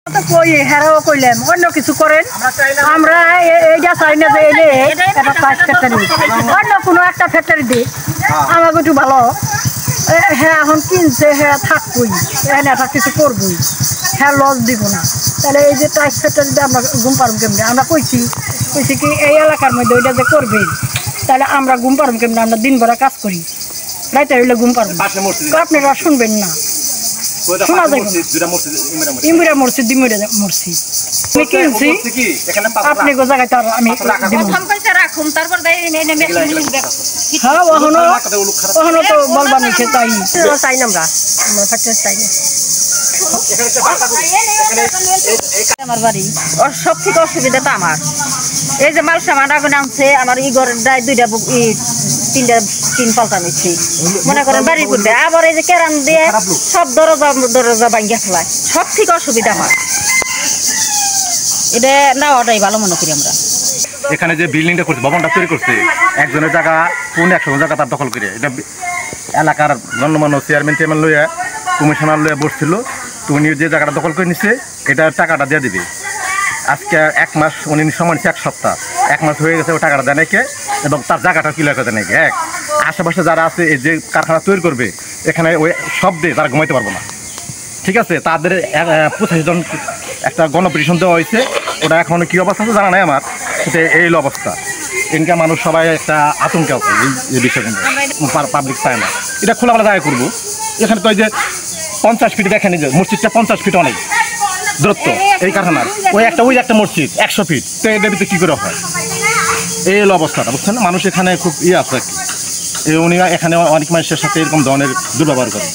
কই হেরাও কইলাম অন্য কিছু করেন আমরা এইটা চাই না যে এলে একটা পাঁচ ফ্যাক্টরি অন্য কোনো একটা ফ্যাক্টরি দিই আমাকে একটু ভালো হ্যাঁ এখন কিনছে হ্যাঁ থাকবই হ্যাঁ একটা কিছু করবই হ্যাঁ লস দিব না তাহলে এই যে টাইস ফ্যাক্টরিতে আমরা ঘুম পারুম কেমনি আমরা কইছি কি এই এলাকার মধ্যে ওইটা যে করবেন তাহলে আমরা ঘুম পারুম কেমনি আমরা দিন ভরা কাজ করি রাইতে হইলে ঘুম পারুম আপনারা শুনবেন না শোনা যাবে ইমুরা মসজিদ দিমুরা মসজিদ আমি কিনছি আপনি গো জায়গায় তার আমি হ্যাঁ ওখানে তো বলবা নিচ্ছে তাই চাই না আমরা ফ্যাক্টরি চাই না আমার বাড়ি সব থেকে অসুবিধা তো আমার এই যে মাল সামান আগুন আনছে আমার ইগর দুইটা তিন পাল্টা নিচ্ছি মনে করেন বাড়ি করবে আবার এই যে কেরান দিয়ে সব দরজা ভাঙ্গিয়া ফেলায় সব থেকে অসুবিধা হয় এটা নেওয়াটাই ভালো মনে করি আমরা এখানে যে বিল্ডিংটা করছে ভবনটা তৈরি করছে একজনের জায়গা 100 জায়গা তার দখল করে এটা এলাকার গণ্যমান্য চেয়ারম্যান লইয়া কমিশনার লইয়া বসছিল তো উনি যে জায়গাটা দখল করে নিচ্ছে এটা টাকাটা দিয়ে দিবে আজকে 1 মাস উনি সময় নিচ্ছে 1 সপ্তাহ 1 মাস হয়ে গেছে ও টাকাটা দেয় নাকি এবং তার জায়গাটা ক্লিয়ার করে দেয় নাকি আশেপাশে যারা আছে এই যে কারখানা তৈরি করবে এখানে ওই সব দিয়ে তারা ঘুমাইতে পারবো না ঠিক আছে তাদের 85 জন একটা গণপিটিশন দেওয়া হয়েছে ওটা এখন কী অবস্থা আছে জানা নাই আমার সেটা এই অবস্থা এনকা মানুষ সবাই একটা আতঙ্কে আছে এই বিষয় কিন্তু পাবলিক চায় না এটা খোলামেলা জায়গা করবো এখানে তো ওই যে 50 ফিট দেখেন যে মসজিদটা 50 ফিট অনেক দূরত্ব এই কারখানার ওই একটা মসজিদ 100 ফিট তো এটার ভিতরে কী করে হয় এই অবস্থাটা বুঝছেন না মানুষ এখানে খুব আছে আর কি উনি এখানে অনেক মানুষের সাথে এরকম ধরনের দুর্ব্যবহার করে